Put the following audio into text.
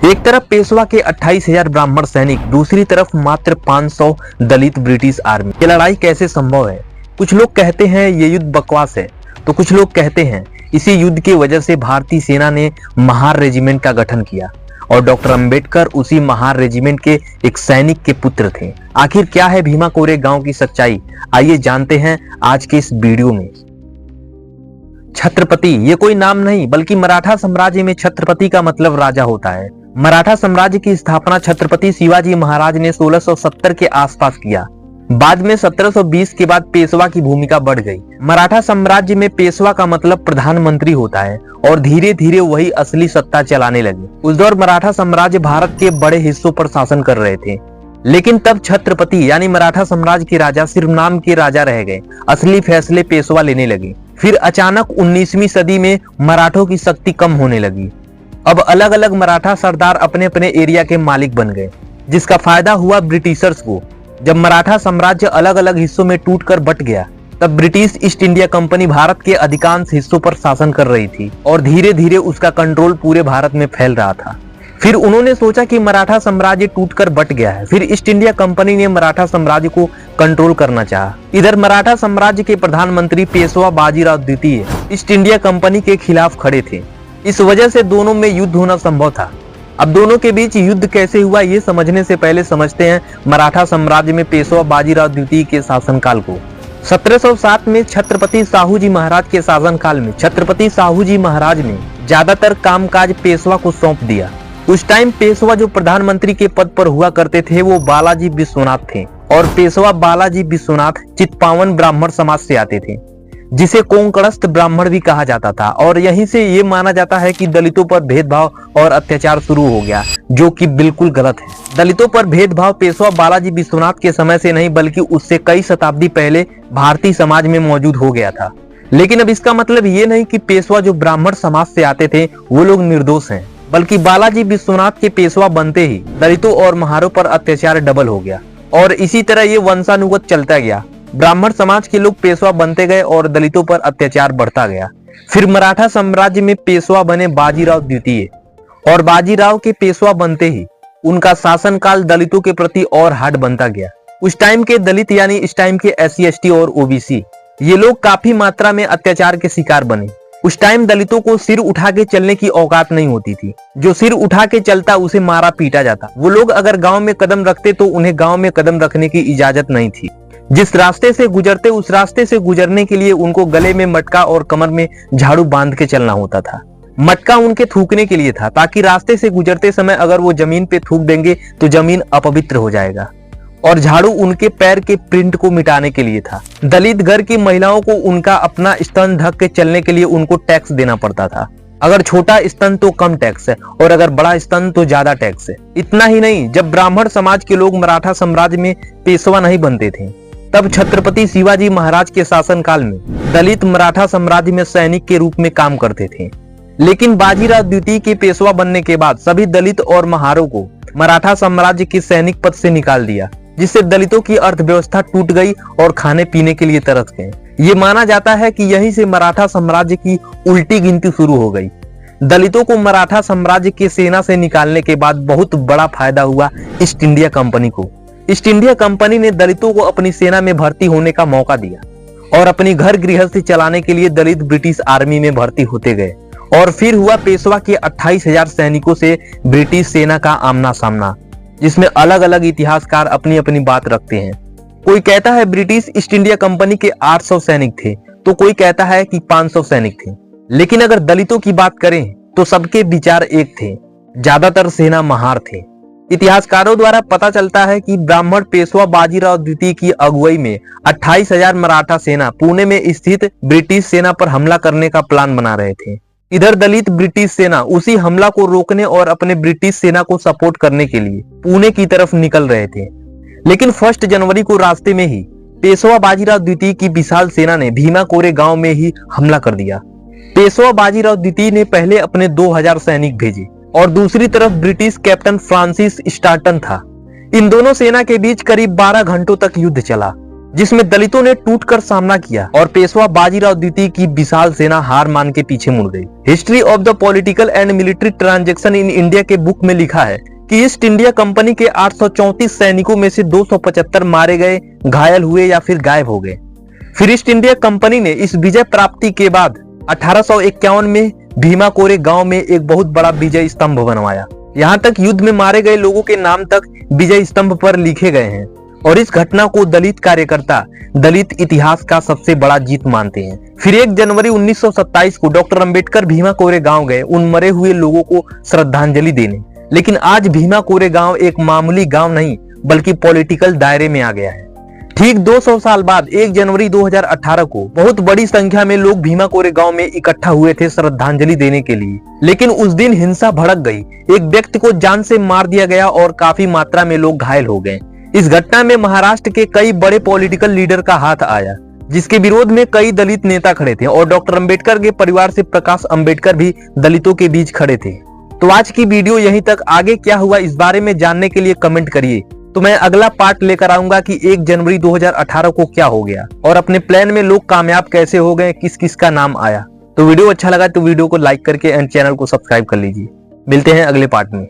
एक तरफ पेशवा के 28,000 ब्राह्मण सैनिक, दूसरी तरफ मात्र 500 दलित ब्रिटिश आर्मी। ये लड़ाई कैसे संभव है? कुछ लोग कहते हैं ये युद्ध बकवास है, तो कुछ लोग कहते हैं इसी युद्ध की वजह से भारतीय सेना ने महार रेजिमेंट का गठन किया और डॉक्टर अंबेडकर उसी महार रेजिमेंट के एक सैनिक के पुत्र थे। आखिर क्या है भीमा कोरे गांव की सच्चाई? आइए जानते हैं आज के इस वीडियो में। छत्रपति ये कोई नाम नहीं, बल्कि मराठा साम्राज्य में छत्रपति का मतलब राजा होता है। मराठा साम्राज्य की स्थापना छत्रपति शिवाजी महाराज ने 1670 के आसपास किया। बाद में 1720 के बाद पेशवा की भूमिका बढ़ गई। मराठा साम्राज्य में पेशवा का मतलब प्रधानमंत्री होता है और धीरे धीरे वही असली सत्ता चलाने लगे। उस दौर मराठा साम्राज्य भारत के बड़े हिस्सों पर शासन कर रहे थे, लेकिन तब छत्रपति यानी मराठा साम्राज्य के राजा सिर्फ नाम के राजा रह गए। असली फैसले पेशवा लेने लगे। फिर अचानक 19वीं सदी में मराठों की शक्ति कम होने लगी। अब अलग अलग मराठा सरदार अपने अपने एरिया के मालिक बन गए, जिसका फायदा हुआ ब्रिटिशर्स को। जब मराठा साम्राज्य अलग अलग हिस्सों में टूटकर बट गया, तब British east India company Bharat के अधिकांश हिस्सों पर शासन कर रही थी और धीरे धीरे उसका कंट्रोल पूरे भारत में फैल रहा था। फिर उन्होंने सोचा कि मराठा साम्राज्य टूटकर बट गया है। फिर ईस्ट इंडिया कंपनी ने मराठा साम्राज्य को कंट्रोल करना चाहा। इधर मराठा साम्राज्य के प्रधानमंत्री पेशवा बाजीराव द्वितीय ईस्ट इंडिया कंपनी के खिलाफ खड़े थे। इस वजह से दोनों में युद्ध होना संभव था। अब दोनों के बीच युद्ध कैसे हुआ ये समझने से पहले समझते हैं मराठा साम्राज्य में पेशवा बाजीराव द्वितीय के शासनकाल को। 1707 में छत्रपति साहूजी महाराज के शासनकाल में छत्रपति साहूजी महाराज ने ज्यादातर कामकाज पेशवा को सौंप दिया। उस टाइम पेशवा जो प्रधानमंत्री के पद पर हुआ करते थे वो बालाजी विश्वनाथ थे और पेशवा बालाजी विश्वनाथ चित्पावन ब्राह्मण समाज से आते थे, जिसे कोंकणस्थ ब्राह्मण भी कहा जाता था। और यहीं से ये माना जाता है कि दलितों पर भेदभाव और अत्याचार शुरू हो गया, जो कि बिल्कुल गलत है। दलितों पर भेदभाव पेशवा बालाजी विश्वनाथ के समय से नहीं, बल्कि उससे कई शताब्दी पहले भारतीय समाज में मौजूद हो गया था। लेकिन अब इसका मतलब ये नहीं कि पेशवा जो ब्राह्मण समाज से आते थे वो लोग निर्दोष हैं, बल्कि बालाजी विश्वनाथ के पेशवा बनते ही दलितों और महारों पर अत्याचार डबल हो गया और इसी तरह ये वंशानुगत चलता गया। ब्राह्मण समाज के लोग पेशवा बनते गए और दलितों पर अत्याचार बढ़ता गया। फिर मराठा साम्राज्य में पेशवा बने बाजीराव द्वितीय और बाजीराव के पेशवा बनते ही उनका शासनकाल दलितों के प्रति और हार्ड बनता गया। उस टाइम के दलित यानी इस टाइम के SC ST और OBC ये लोग काफी मात्रा में अत्याचार के शिकार बने। उस टाइम दलितों को सिर उठा के चलने की औकात नहीं होती थी। जो सिर उठा के चलता उसे मारा पीटा जाता। वो लोग अगर गांव में कदम रखते तो उन्हें गांव में कदम रखने की इजाजत नहीं थी। जिस रास्ते से गुजरते उस रास्ते से गुजरने के लिए उनको गले में मटका और कमर में झाड़ू बांध के चलना होता था। मटका उनके थूकने के लिए था, ताकि रास्ते से गुजरते समय अगर वो जमीन पे थूक देंगे तो जमीन अपवित्र हो जाएगा, और झाड़ू उनके पैर के प्रिंट को मिटाने के लिए था। दलित घर की महिलाओं को उनका अपना स्तन ढक के चलने के लिए उनको टैक्स देना पड़ता था। अगर छोटा स्तन तो कम टैक्स है और अगर बड़ा स्तन तो ज्यादा टैक्स है। इतना ही नहीं, जब ब्राह्मण समाज के लोग मराठा साम्राज्य में पेशवा नहीं बनते थे, तब छत्रपति शिवाजी महाराज के शासनकाल में दलित मराठा साम्राज्य में सैनिक के रूप में काम करते थे। लेकिन बाजीराव द्वितीय के पेशवा बनने के बाद सभी दलित और महारों को मराठा साम्राज्य के सैनिक पद से निकाल दिया, जिससे दलितों की अर्थव्यवस्था टूट गई और खाने पीने के लिए तरस गए। ये माना जाता है कि यहीं से मराठा साम्राज्य की उल्टी गिनती शुरू हो गई। दलितों को मराठा साम्राज्य की सेना से निकालने के बाद बहुत बड़ा फायदा हुआ ईस्ट इंडिया कंपनी को। ईस्ट इंडिया कंपनी ने दलितों को अपनी सेना में भर्ती होने का मौका दिया और अपनी घर गृहस्थी चलाने के लिए दलित ब्रिटिश आर्मी में भर्ती होते गए। और फिर हुआ पेशवा के 28,000 सैनिकों से ब्रिटिश सेना का आमना सामना, जिसमें अलग अलग इतिहासकार अपनी अपनी बात रखते हैं। कोई कहता है ब्रिटिश ईस्ट इंडिया कंपनी के 800 सैनिक थे, तो कोई कहता है कि 500 सैनिक थे। लेकिन अगर दलितों की बात करें तो सबके विचार एक थे, ज्यादातर सेना महार थे। इतिहासकारों द्वारा पता चलता है कि ब्राह्मण पेशवा बाजीराव द्वितीय की अगुवाई में 28,000 मराठा सेना पुणे में स्थित ब्रिटिश सेना पर हमला करने का प्लान बना रहे थे। इधर दलित ब्रिटिश सेना उसी हमला को रोकने और अपने ब्रिटिश सेना को सपोर्ट करने के लिए पुणे की तरफ निकल रहे थे। लेकिन 1 जनवरी को रास्ते में ही पेशवा बाजीराव द्वितीय की विशाल सेना ने भीमा कोरे गांव में ही हमला कर दिया। पेशवा बाजीराव द्वितीय ने पहले अपने 2000 सैनिक भेजे और दूसरी तरफ ब्रिटिश कैप्टन फ्रांसिस स्टार्टन था। इन दोनों सेना के बीच करीब 12 घंटों तक युद्ध चला। जिसमें दलितों ने टूटकर सामना किया और पेशवा बाजीराव द्वितीय की विशाल सेना हार मान के पीछे मुड़ गई। History of the political and military transaction in India के बुक में लिखा है कि ईस्ट इंडिया कंपनी के 834 सैनिकों में से 275 मारे गए, घायल हुए या फिर गायब हो गए। फिर ईस्ट इंडिया कंपनी ने इस विजय प्राप्ति के बाद 1851 में भीमा कोरे गांव में एक बहुत बड़ा विजय स्तंभ बनवाया। यहाँ तक युद्ध में मारे गए लोगों के नाम तक विजय स्तंभ पर लिखे गए हैं और इस घटना को दलित कार्यकर्ता दलित इतिहास का सबसे बड़ा जीत मानते हैं। फिर 1 जनवरी 1927 को डॉक्टर अंबेडकर भीमा कोरे गांव गए उन मरे हुए लोगों को श्रद्धांजलि देने। लेकिन आज भीमा कोरे गांव एक मामूली गांव नहीं बल्कि पॉलिटिकल दायरे में आ गया है। ठीक 200 साल बाद 1 जनवरी 2018 को बहुत बड़ी संख्या में लोग भीमा कोरे गांव में इकट्ठा हुए थे श्रद्धांजलि देने के लिए। लेकिन उस दिन हिंसा भड़क गई, एक व्यक्ति को जान से मार दिया गया और काफी मात्रा में लोग घायल हो गए। इस घटना में महाराष्ट्र के कई बड़े पॉलिटिकल लीडर का हाथ आया, जिसके विरोध में कई दलित नेता खड़े थे और डॉक्टर अंबेडकर के परिवार से प्रकाश अंबेडकर भी दलितों के बीच खड़े थे। तो आज की वीडियो यहीं तक। आगे क्या हुआ इस बारे में जानने के लिए कमेंट करिए, तो मैं अगला पार्ट लेकर आऊंगा कि 1 जनवरी 2018 को क्या हो गया और अपने प्लान में लोग कामयाब कैसे हो गए, किस किस का नाम आया। तो वीडियो अच्छा लगा तो वीडियो को लाइक करके एंड चैनल को सब्सक्राइब कर लीजिए। मिलते हैं अगले पार्ट में।